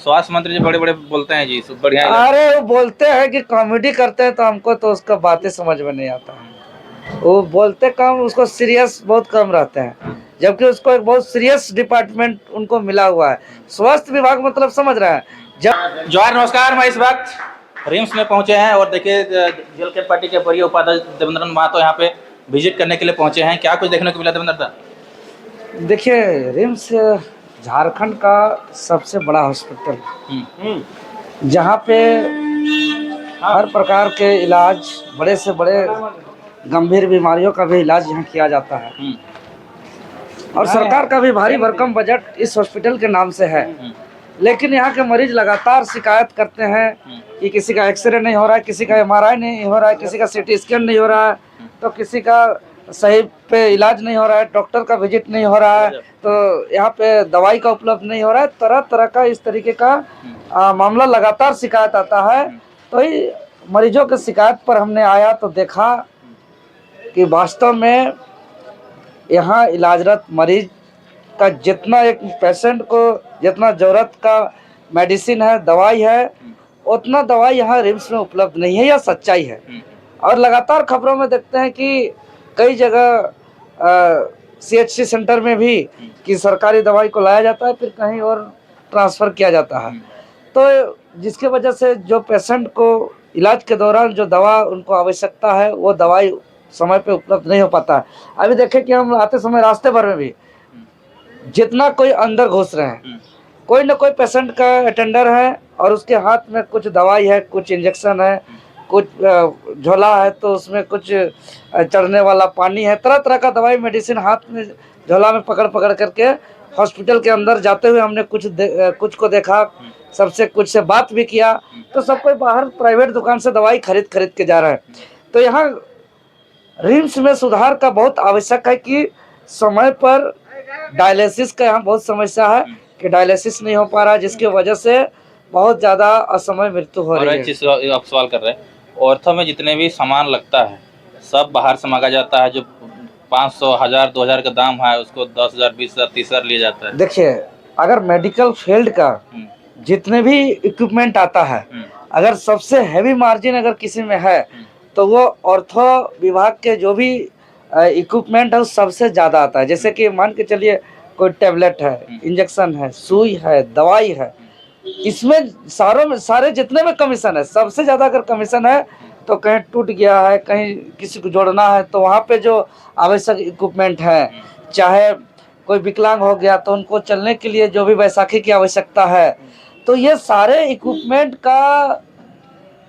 स्वास्थ्य मंत्री जी बड़े बड़े बोलते हैं जी, सब बढ़िया इलाज। अरे वो बोलते हैं कि कॉमेडी करते हैं, तो हमको तो उसका बातें समझ में नहीं आता। वो बोलते कम, उसको सीरियस बहुत कम रहते हैं, जबकि उसको एक बहुत सीरियस डिपार्टमेंट उनको मिला हुआ है। स्वास्थ्य विभाग मतलब समझ रहे हैं। जब जवाहर नमस्कार, मैं इस वक्त रिम्स में पहुंचे हैं और देखिए जेलकट पार्टी के वरीय उपाध्यक्ष देवेंद्र महतो यहाँ पे विजिट करने के लिए पहुंचे हैं। क्या कुछ देखने को मिला देवेंद्र दा? देखिए, रिम्स झारखंड का सबसे बड़ा हॉस्पिटल, जहाँ पे हर प्रकार के इलाज, बड़े से बड़े गंभीर बीमारियों का भी इलाज यहाँ किया जाता है। और सरकार का भी भारी भरकम बजट इस हॉस्पिटल के नाम से है। लेकिन यहाँ के मरीज लगातार शिकायत करते हैं कि किसी का एक्सरे नहीं हो रहा है, किसी का एमआरआई नहीं हो रहा है, किसी का सीटी स्कैन नहीं हो रहा है, तो किसी का सही पे इलाज नहीं हो रहा है, डॉक्टर का विजिट नहीं हो रहा है, तो यहाँ पे दवाई का उपलब्ध नहीं हो रहा है। तरह तरह का इस तरीके का मामला लगातार शिकायत आता है। तो ही मरीजों के शिकायत पर हमने आया तो देखा कि वास्तव में यहाँ इलाजरत मरीज का जितना, एक पेशेंट को जितना ज़रूरत का मेडिसिन है, दवाई है, उतना दवाई यहाँ रिम्स में उपलब्ध नहीं है। यह सच्चाई है। और लगातार खबरों में देखते हैं कि कई जगह सीएचसी सेंटर में भी कि सरकारी दवाई को लाया जाता है, फिर कहीं और ट्रांसफ़र किया जाता है। तो जिसकी वजह से जो पेशेंट को इलाज के दौरान जो दवा उनको आवश्यकता है, वो दवाई समय पे उपलब्ध नहीं हो पाता है। अभी देखें कि हम आते समय रास्ते भर में भी जितना कोई अंदर घुस रहे हैं, कोई ना कोई पेशेंट का अटेंडर है और उसके हाथ में कुछ दवाई है, कुछ इंजेक्शन है, कुछ झोला है तो उसमें कुछ चढ़ने वाला पानी है, तरह तरह का दवाई मेडिसिन हाथ में झोला में पकड़ पकड़ करके हॉस्पिटल के अंदर जाते हुए हमने कुछ को देखा, सबसे कुछ से बात भी किया। तो सब कोई बाहर प्राइवेट दुकान से दवाई खरीद के जा रहा है। तो यहाँ रिम्स में सुधार का बहुत आवश्यक है कि समय पर डायलिसिस का यहाँ बहुत समस्या है कि डायलिसिस नहीं हो पा रहा है, जिसकी वजह से बहुत ज़्यादा असमय मृत्यु हो और रही एक है। चीज़ आप सवाल कर रहे हैं, ऑर्थो में जितने भी सामान लगता है सब बाहर से मंगाया जाता है। जो 500, 1000, 2000 का दाम है उसको 10,000, 20,000, 30,000 लिया जाता है। देखिए, अगर मेडिकल फील्ड का जितने भी इक्विपमेंट आता है, अगर सबसे हैवी मार्जिन अगर किसी में है तो वो ऑर्थो विभाग के जो भी इक्विपमेंट है वो सबसे ज़्यादा आता है। जैसे कि मान के चलिए कोई टैबलेट है, इंजेक्शन है, सुई है, दवाई है, इसमें सारों में सारे जितने में कमीशन है, सबसे ज़्यादा अगर कमीशन है तो कहीं टूट गया है, कहीं किसी को जोड़ना है तो वहाँ पे जो आवश्यक इक्विपमेंट है, चाहे कोई विकलांग हो गया तो उनको चलने के लिए जो भी बैसाखी की आवश्यकता है, तो ये सारे इक्विपमेंट का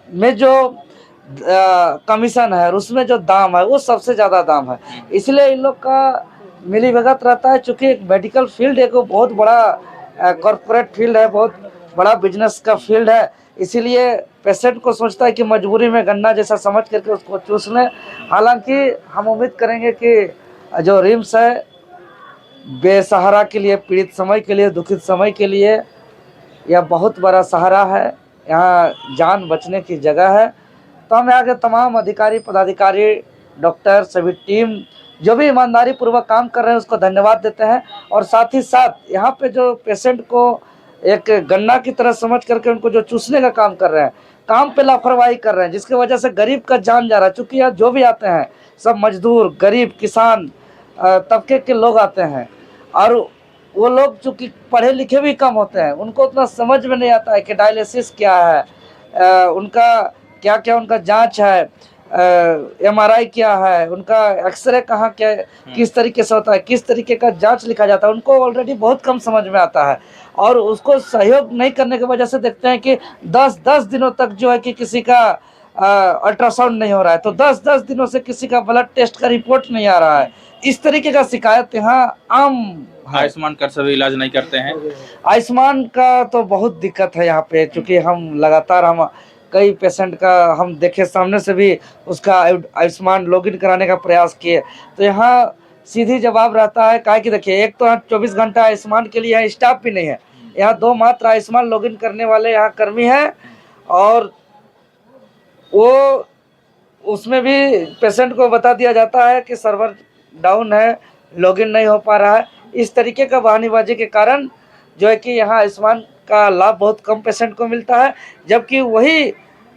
में जो कमीशन है और उसमें जो दाम है वो सबसे ज़्यादा दाम है। इसलिए इन लोग का मिलीभगत रहता है। चूँकि एक मेडिकल फील्ड एक बहुत बड़ा कॉरपोरेट फील्ड है, बहुत बड़ा बिजनेस का फील्ड है, इसीलिए पेशेंट को सोचता है कि मजबूरी में गन्ना जैसा समझ करके उसको चूस लें। हालांकि हम उम्मीद करेंगे कि जो रिम्स है बेसहारा के लिए, पीड़ित समय के लिए, दुखित समय के लिए यह बहुत बड़ा सहारा है, यहाँ जान बचने की जगह है। तो हम यहाँ के तमाम अधिकारी, पदाधिकारी, डॉक्टर, सभी टीम जो भी ईमानदारी पूर्वक काम कर रहे हैं उसको धन्यवाद देते हैं। और साथ ही साथ यहाँ पे जो पेशेंट को एक गन्ना की तरह समझ करके उनको जो चूसने का काम कर रहे हैं, काम पे लापरवाही कर रहे हैं, जिसकी वजह से गरीब का जान जा रहा है। चूँकि यहाँ जो भी आते हैं सब मजदूर, गरीब, किसान तबके के लोग आते हैं और वो लोग चूँकि पढ़े लिखे भी कम होते हैं, उनको उतना समझ में नहीं आता है कि डायलिसिस क्या है, उनका क्या क्या उनका जांच है, एमआरआई क्या है, उनका एक्सरे कहाँ क्या किस तरीके से होता है, किस तरीके का जांच लिखा जाता है, उनको ऑलरेडी बहुत कम समझ में आता है। और उसको सहयोग नहीं करने की वजह से देखते हैं कि 10-10 दिनों तक जो है कि किसी का अल्ट्रासाउंड नहीं हो रहा है, तो 10-10 दिनों से किसी का ब्लड टेस्ट का रिपोर्ट नहीं आ रहा है। इस तरीके का शिकायत यहाँ आम है। आयुष्मान कार्ड से भी इलाज नहीं करते हैं। आयुष्मान का तो बहुत दिक्कत है यहाँ पे, क्योंकि हम लगातार कई पेशेंट का हम देखे, सामने से भी उसका आयुष्मान लॉगिन कराने का प्रयास किए, तो यहाँ सीधी जवाब रहता है काहे कि देखिए, एक तो 24 घंटा आयुष्मान के लिए यहाँ स्टाफ भी नहीं है, यहाँ 2 मात्र आयुष्मान लॉगिन करने वाले यहाँ कर्मी हैं और वो उसमें भी पेशेंट को बता दिया जाता है कि सर्वर डाउन है, लॉगिन नहीं हो पा रहा है। इस तरीके का बहानेबाजी के कारण जो है कि यहाँ आयुष्मान का लाभ बहुत कम पेशेंट को मिलता है, जबकि वही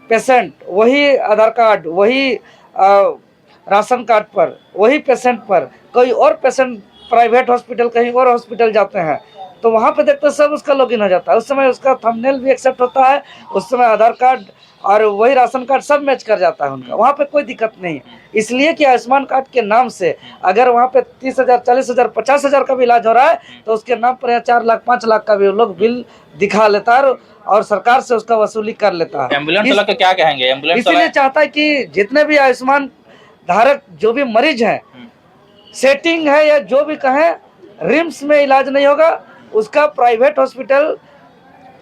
पेशेंट वही आधार कार्ड वही राशन कार्ड पर वही पेशेंट पर कोई और पेशेंट प्राइवेट हॉस्पिटल कहीं और हॉस्पिटल जाते हैं तो वहाँ पे देखते सब उसका लॉगिन हो जाता है, उस समय उसका थंबनेल भी एक्सेप्ट होता है, उस समय आधार कार्ड और वही राशन कार्ड सब मैच कर जाता है उनका, वहाँ पे कोई दिक्कत नहीं है। इसलिए कि आयुष्मान कार्ड के नाम से अगर वहाँ पे 30,000 40,000 50,000 का भी इलाज हो रहा है तो उसके नाम पर या 4 लाख 5 लाख का भी वो लोग बिल दिखा लेता है और सरकार से उसका वसूली कर लेता है। एम्बुलेंस वाला को क्या कहेंगे? एम्बुलेंस इसीलिए चाहता है कि जितने भी आयुष्मान धारक जो भी मरीज हैं, सेटिंग है या जो भी कहें, रिम्स में इलाज नहीं होगा, उसका प्राइवेट हॉस्पिटल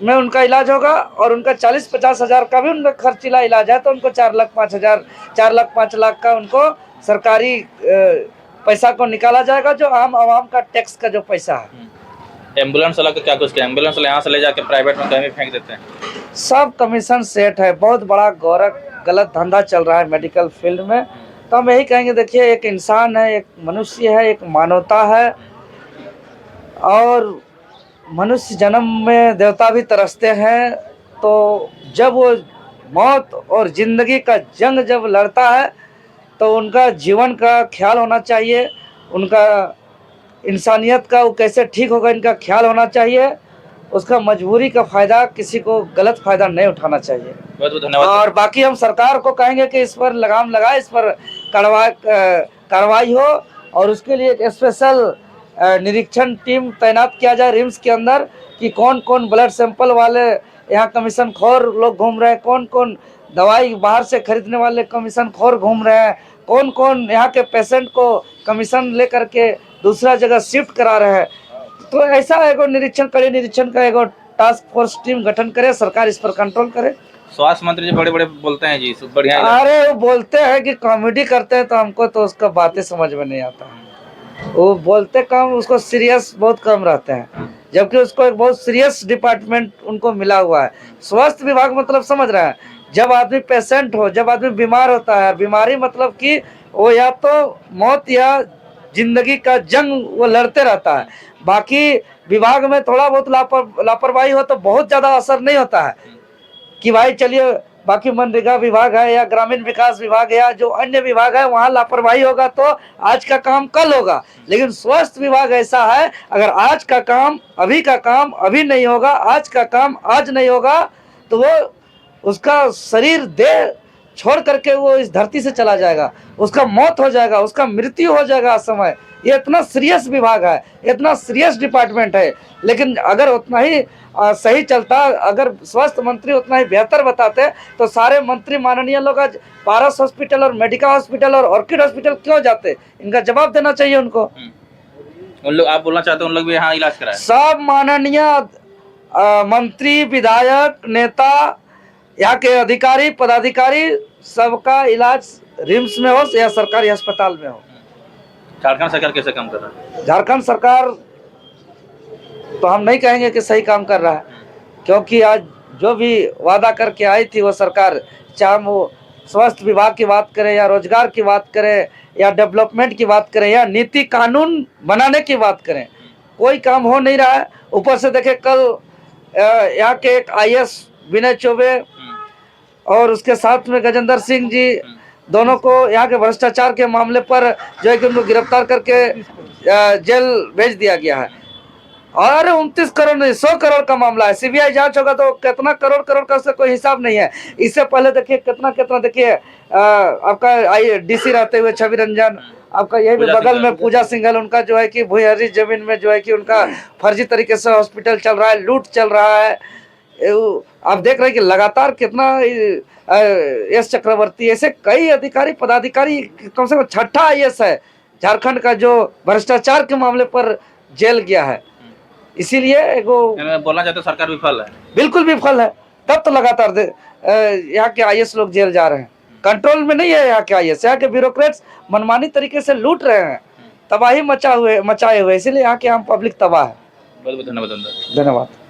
में उनका इलाज होगा और उनका 40-50 हज़ार का भी उनका खर्चीला इलाज है तो उनको 4 लाख 5 हज़ार 4 लाख 5 लाख का उनको सरकारी पैसा को निकाला जाएगा, जो आम आवाम का टैक्स का जो पैसा है। एम्बुलेंस वाला को क्या कुछ किया? एम्बुलेंस वाला यहाँ से ले जाके प्राइवेट में कहीं भी फेंक देते हैं। सब कमीशन सेट है, बहुत बड़ा गलत धंधा चल रहा है मेडिकल फील्ड में। तो हम यही कहेंगे, देखिए एक इंसान है, एक मनुष्य है, एक मानवता है और मनुष्य जन्म में देवता भी तरसते हैं, तो जब वो मौत और ज़िंदगी का जंग जब लड़ता है तो उनका जीवन का ख्याल होना चाहिए, उनका इंसानियत का वो कैसे ठीक होगा इनका ख्याल होना चाहिए, उसका मजबूरी का फ़ायदा किसी को गलत फ़ायदा नहीं उठाना चाहिए। बहुत बहुत धन्यवाद। और बाकी हम सरकार को कहेंगे कि इस पर लगाम लगाए, इस पर कार्रवाई हो और उसके लिए एक स्पेशल निरीक्षण टीम तैनात किया जाए रिम्स के अंदर कि कौन कौन ब्लड सैंपल वाले यहाँ कमीशन खोर लोग घूम रहे हैं, कौन कौन दवाई बाहर से खरीदने वाले कमीशन खोर घूम रहे हैं, कौन कौन यहाँ के पेशेंट को कमीशन लेकर के दूसरा जगह शिफ्ट करा रहे हैं। तो ऐसा एगो निरीक्षण करे, निरीक्षण का एगो टास्क फोर्स टीम गठन करे, सरकार इस पर कंट्रोल करे। स्वास्थ्य मंत्री जी बड़े बड़े बोलते हैं जी, बढ़िया। अरे वो बोलते हैं कि कॉमेडी करते हैं तो हमको तो उसका बातें समझ में नहीं आता है, वो बोलते कम, उसको सीरियस बहुत कम रहते हैं, जबकि उसको एक बहुत सीरियस डिपार्टमेंट उनको मिला हुआ है। स्वास्थ्य विभाग मतलब समझ रहे हैं, जब आदमी पेशेंट हो, जब आदमी बीमार होता है, बीमारी मतलब कि वो या तो मौत या जिंदगी का जंग वो लड़ते रहता है। बाकी विभाग में थोड़ा बहुत लापरवाही हो तो बहुत ज़्यादा असर नहीं होता है कि भाई चलिए, बाकी मनरेगा विभाग है या ग्रामीण विकास विभाग है या जो अन्य विभाग है वहाँ लापरवाही होगा तो आज का काम कल होगा, लेकिन स्वास्थ्य विभाग ऐसा है, अगर आज का काम अभी नहीं होगा, आज का काम आज नहीं होगा तो वो उसका शरीर देह छोड़ करके वो इस धरती से चला जाएगा, उसका मौत हो जाएगा, उसका मृत्यु हो जाएगा समय। ये इतना सीरियस विभाग है, इतना सीरियस डिपार्टमेंट है, लेकिन अगर उतना ही सही चलता, अगर स्वास्थ्य मंत्री उतना ही बेहतर बताते तो सारे मंत्री माननीय लोग आज पारस हॉस्पिटल और मेडिका हॉस्पिटल और ऑर्किड हॉस्पिटल क्यों जाते, इनका जवाब देना चाहिए उनको। उन लोग, आप बोलना चाहते हैं उन लोग भी यहाँ इलाज कराएं? सब माननीय मंत्री, विधायक, नेता, यहाँ के अधिकारी पदाधिकारी सबका इलाज रिम्स में हो या सरकारी अस्पताल में हो। झारखंड सरकार कैसे काम कर रहा है? झारखंड सरकार तो हम नहीं कहेंगे कि सही काम कर रहा है, क्योंकि आज जो भी वादा करके आई थी वो सरकार, चाहे वो स्वास्थ्य विभाग की बात करें या रोजगार की बात करें या डेवलपमेंट की बात करें या नीति कानून बनाने की बात करें, कोई काम हो नहीं रहा है। ऊपर से देखें, कल यहाँ के एक IAS विनय चौबे और उसके साथ में गजेंद्र सिंह जी, दोनों को यहाँ के भ्रष्टाचार के मामले पर जो है कि उनको गिरफ्तार करके जेल भेज दिया गया है। और 29 करोड़ नहीं 100 करोड़ का मामला है, CBI जांच होगा तो कितना करोड़ का उसका कोई हिसाब नहीं है। इससे पहले देखिए कितना देखिए आपका DC रहते हुए छवि रंजन, आपका यही भी बगल में पूजा सिंघल, उनका जो है कि भूहरी जमीन में जो है कि उनका फर्जी तरीके से हॉस्पिटल चल रहा है, लूट चल रहा है। आप देख रहे हैं कि लगातार कितना एस चक्रवर्ती, ऐसे कई अधिकारी पदाधिकारी, कम से कम 6ठा IAS है झारखंड का जो भ्रष्टाचार के मामले पर जेल गया है। इसीलिए बोलना चाहते सरकार विफल है, बिल्कुल विफल है। तब तो लगातार यहाँ के IAS लोग जेल जा रहे हैं, कंट्रोल में नहीं है यहाँ के IAS, यहाँ के ब्यूरोक्रेट्स मनमानी तरीके से लूट रहे हैं, तबाही मचाए हुए, इसीलिए यहाँ के आम पब्लिक तबाह है। बहुत बहुत धन्यवाद। धन्यवाद।